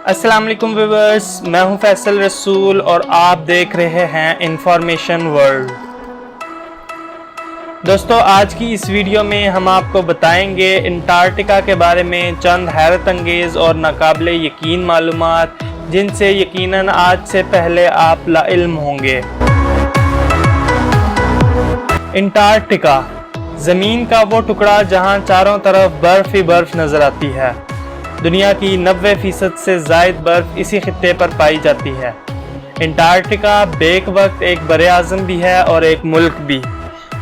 अस्सलाम वालेकुम व्यूअर्स, मैं हूं फैसल रसूल और आप देख रहे हैं इंफॉर्मेशन वर्ल्ड। दोस्तों, आज की इस वीडियो में हम आपको बताएंगे अंटार्कटिका के बारे में चंद हैरत अंगेज़ और नाकाबिले यकीन मालूमात जिनसे यकीनन आज से पहले आप लाइल्म होंगे। अंटार्कटिका ज़मीन का वो टुकड़ा जहां चारों तरफ बर्फ़ ही बर्फ़ नज़र आती है। दुनिया की 90% से ज़ायद बर्फ़ इसी खित्ते पर पाई जाती है। अंटार्कटिका बेक वक्त एक बरे-आज़म भी है और एक मुल्क भी,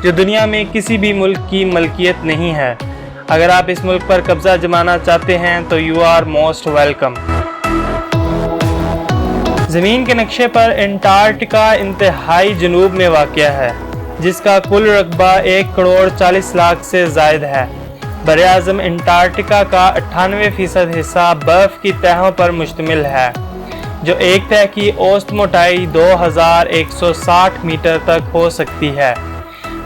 जो दुनिया में किसी भी मुल्क की मलकियत नहीं है। अगर आप इस मुल्क पर कब्ज़ा जमाना चाहते हैं तो यू आर मोस्ट वेलकम। ज़मीन के नक्शे पर अंटार्कटिका इंतहाई जनूब में वाक़या है, जिसका कुल रकबा 1 करोड़ 40 लाख से ज़ायद है। बरे-आज़म अंटार्कटिका का 98% हिस्सा बर्फ़ की तहों पर मुश्तमिल है, जो एक तह की औसत मोटाई 2160 मीटर तक हो सकती है।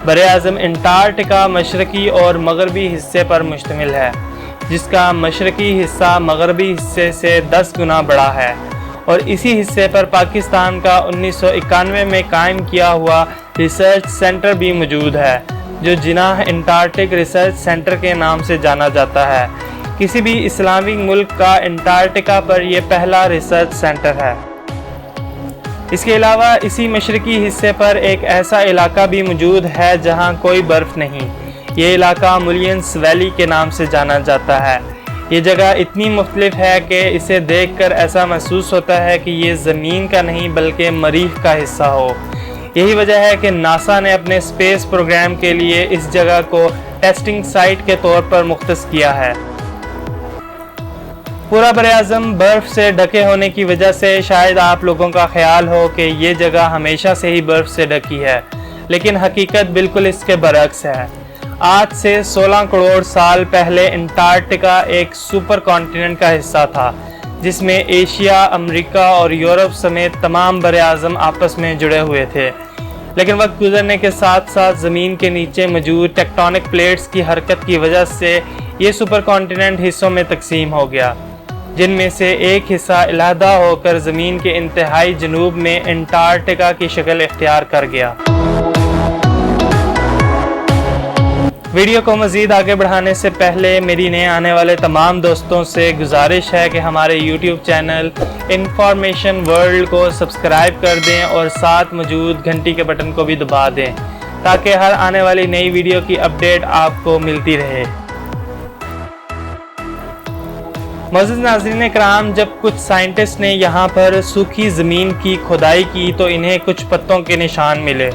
बरे-आज़म अंटार्कटिका मशरकी और मगरबी हिस्से पर मुश्तमिल है, जिसका मशरकी हिस्सा मगरबी हिस्से से 10 गुना बड़ा है, और इसी हिस्से पर पाकिस्तान का 1991 में कायम किया हुआ रिसर्च सेंटर भी मौजूद है, जो जिनाह अंटार्कटिक रिसर्च सेंटर के नाम से जाना जाता है। किसी भी इस्लामी मुल्क का अंटार्कटिका पर यह पहला रिसर्च सेंटर है। इसके अलावा इसी मशरकी हिस्से पर एक ऐसा इलाका भी मौजूद है जहां कोई बर्फ़ नहीं। ये इलाका मुलियंस वैली के नाम से जाना जाता है। ये जगह इतनी मुख्तलिफ है कि इसे देखकर ऐसा महसूस होता है कि ये ज़मीन का नहीं बल्कि मरीख का हिस्सा हो। यही वजह है कि नासा ने अपने स्पेस प्रोग्राम के लिए इस जगह को टेस्टिंग साइट के तौर पर मुख्तस किया है। पूरा बरे-आज़म बर्फ़ से ढके होने की वजह से शायद आप लोगों का ख्याल हो कि ये जगह हमेशा से ही बर्फ़ से ढकी है, लेकिन हकीकत बिल्कुल इसके बरअक्स है। आज से 16 करोड़ साल पहले अंटार्कटिका एक सुपर कॉन्टिनेंट का हिस्सा था, जिसमें एशिया, अमेरिका और यूरोप समेत तमाम बरे-आज़म आपस में जुड़े हुए थे। लेकिन वक्त गुजरने के साथ साथ ज़मीन के नीचे मौजूद टेक्टोनिक प्लेट्स की हरकत की वजह से ये सुपर कॉन्टिनेंट हिस्सों में तकसीम हो गया, जिनमें से एक हिस्सा अलहदा होकर ज़मीन के इंतहाई जनूब में अंटार्कटिका की शक्ल इख्तियार कर गया। वीडियो को मज़ीद आगे बढ़ाने से पहले मेरी नए आने वाले तमाम दोस्तों से गुजारिश है कि हमारे YouTube चैनल इंफॉर्मेशन वर्ल्ड को सब्सक्राइब कर दें और साथ मौजूद घंटी के बटन को भी दबा दें, ताकि हर आने वाली नई वीडियो की अपडेट आपको मिलती रहे। मोअज़्ज़िज़ नाज़रीन कराम, जब कुछ साइंटिस्ट ने यहाँ पर सूखी ज़मीन की खुदाई की तो इन्हें कुछ पत्तों के निशान मिले,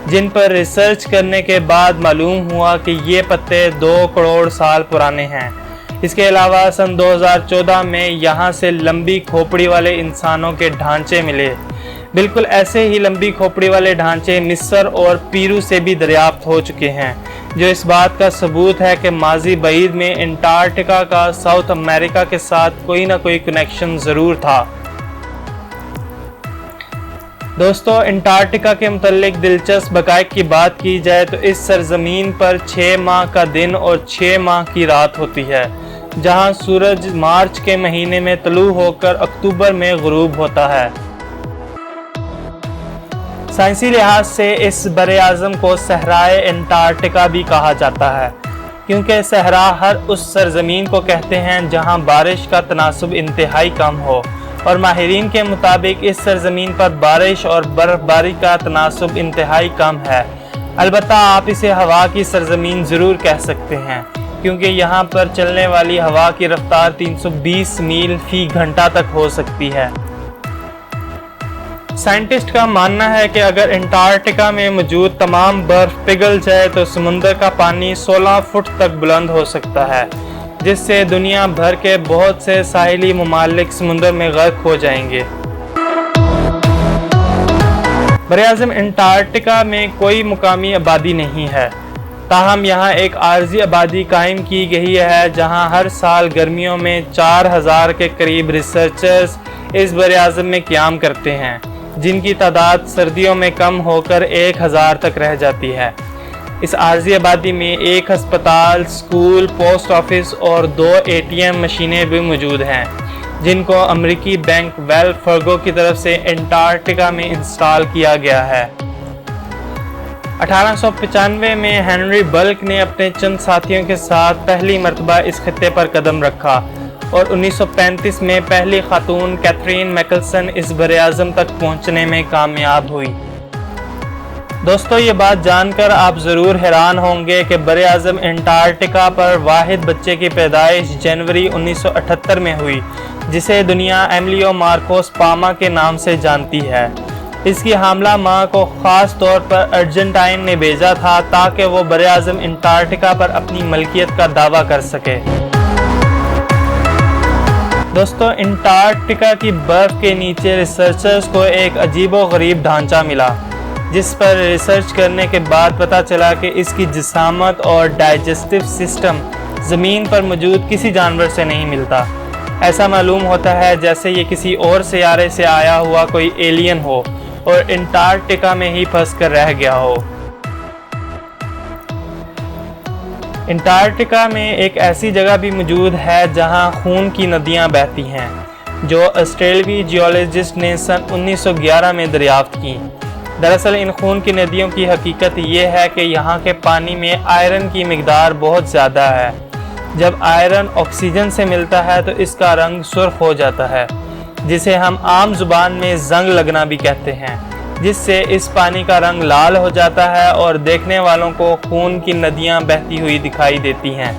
जिन पर रिसर्च करने के बाद मालूम हुआ कि ये पत्ते 2 करोड़ साल पुराने हैं। इसके अलावा सन 2014 में यहाँ से लंबी खोपड़ी वाले इंसानों के ढांचे मिले। बिल्कुल ऐसे ही लंबी खोपड़ी वाले ढांचे मिस्र और पेरू से भी दरियाफ्त हो चुके हैं, जो इस बात का सबूत है कि माजी बईद में अंटार्कटिका का साउथ अमेरिका के साथ कोई ना कोई कनेक्शन ज़रूर था। दोस्तों, अंटार्कटिका के मुतल्लिक दिलचस्प हक़ाइक़ की बात की जाए तो इस सरजमीन पर 6 माह का दिन और 6 माह की रात होती है, जहां सूरज मार्च के महीने में तलू होकर अक्टूबर में ग़ुरूब होता है। साइंसी लिहाज से इस बरे-आज़म को सहराए अंटार्कटिका भी कहा जाता है, क्योंकि सहरा हर उस सरजमीन को कहते हैं जहां बारिश का तनासुब इंतहाई कम हो, और माहिरीन के मुताबिक इस सरजमीन पर बारिश और बर्फबारी का तनासुब इंतहाई कम है। अलबत्ता आप इसे हवा की सरजमीन ज़रूर कह सकते हैं, क्योंकि यहाँ पर चलने वाली हवा की रफ्तार 320 मील फी घंटा तक हो सकती है। साइंटिस्ट का मानना है कि अगर अंटार्कटिका में मौजूद तमाम बर्फ पिघल जाए तो समुंदर का पानी 16 फुट तक बुलंद हो सकता है, जिससे दुनिया भर के बहुत से साहिली ममालिक समुंदर में गर्क हो जाएंगे। बरे-आज़म अंटार्कटिका में कोई मुकामी आबादी नहीं है, ताहम यहाँ एक आर्जी आबादी कायम की गई है, जहाँ हर साल गर्मियों में 4000 के करीब रिसर्चर्स इस बरे-आज़म में क़याम करते हैं, जिनकी तादाद सर्दियों में कम होकर 1000 तक रह जाती है। इस आर्जी आबादी में एक अस्पताल, स्कूल, पोस्ट ऑफिस और 2 ATM मशीनें भी मौजूद हैं, جن کو امریکی بینک ویلز فارگو کی طرف سے انٹارکٹیکا میں انسٹال کیا گیا ہے۔ 1895 میں ہنری بلک نے اپنے چند ساتھیوں کے ساتھ پہلی مرتبہ اس خطے پر قدم رکھا اور 1935 میں پہلی خاتون کیتھرین میکلسن اس براعظم تک پہنچنے میں کامیاب ہوئی۔ دوستو، یہ بات جان کر آپ ضرور حیران ہوں گے کہ براعظم انٹارکٹیکا پر واحد بچے کی پیدائش جنوری 1978 میں ہوئی، جسے دنیا ایملیو مارکوس پاما کے نام سے جانتی ہے۔ اس کی حاملہ ماں کو خاص طور پر ارجنٹائن نے بھیجا تھا تاکہ وہ براعظم انٹارکٹیکا پر اپنی ملکیت کا دعویٰ کر سکے۔ دوستو، انٹارکٹیکا کی برف کے نیچے ریسرچرز کو ایک عجیب و غریب ڈھانچہ ملا، جس پر ریسرچ کرنے کے بعد پتہ چلا کہ اس کی جسامت اور ڈائجسٹو سسٹم زمین پر موجود کسی جانور سے نہیں ملتا۔ ایسا معلوم ہوتا ہے جیسے یہ کسی اور سیارے سے آیا ہوا کوئی ایلین ہو اور انٹارکٹیکا میں ہی پھنس کر رہ گیا ہو۔ انٹارکٹیکا میں ایک ایسی جگہ بھی موجود ہے جہاں خون کی ندیاں بہتی ہیں، جو آسٹریلوی جیولوجسٹ نے سن 1911 میں دریافت کی۔ دراصل ان خون کی ندیوں کی حقیقت یہ ہے کہ یہاں کے پانی میں آئرن کی مقدار بہت زیادہ ہے۔ جب آئرن آکسیجن سے ملتا ہے تو اس کا رنگ سرخ ہو جاتا ہے، جسے ہم عام زبان میں زنگ لگنا بھی کہتے ہیں، جس سے اس پانی کا رنگ لال ہو جاتا ہے اور دیکھنے والوں کو خون کی ندیاں بہتی ہوئی دکھائی دیتی ہیں۔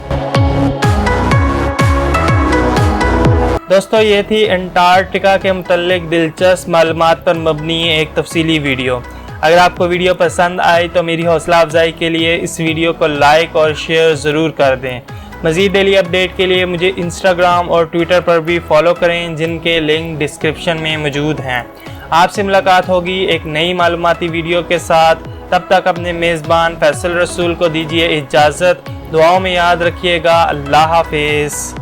دوستو، یہ تھی انٹارکٹیکا کے متعلق دلچسپ معلومات پر مبنی ایک تفصیلی ویڈیو۔ اگر آپ کو ویڈیو پسند آئی تو میری حوصلہ افزائی کے لیے اس ویڈیو کو لائک اور شیئر ضرور کر دیں۔ مزید ڈیلی اپڈیٹ کے لیے مجھے انسٹاگرام اور ٹویٹر پر بھی فالو کریں، جن کے لنک ڈسکرپشن میں موجود ہیں۔ آپ سے ملاقات ہوگی ایک نئی معلوماتی ویڈیو کے ساتھ۔ تب تک اپنے میزبان فیصل رسول کو دیجیے اجازت۔ دعاؤں میں یاد رکھیے گا۔ اللہ حافظ۔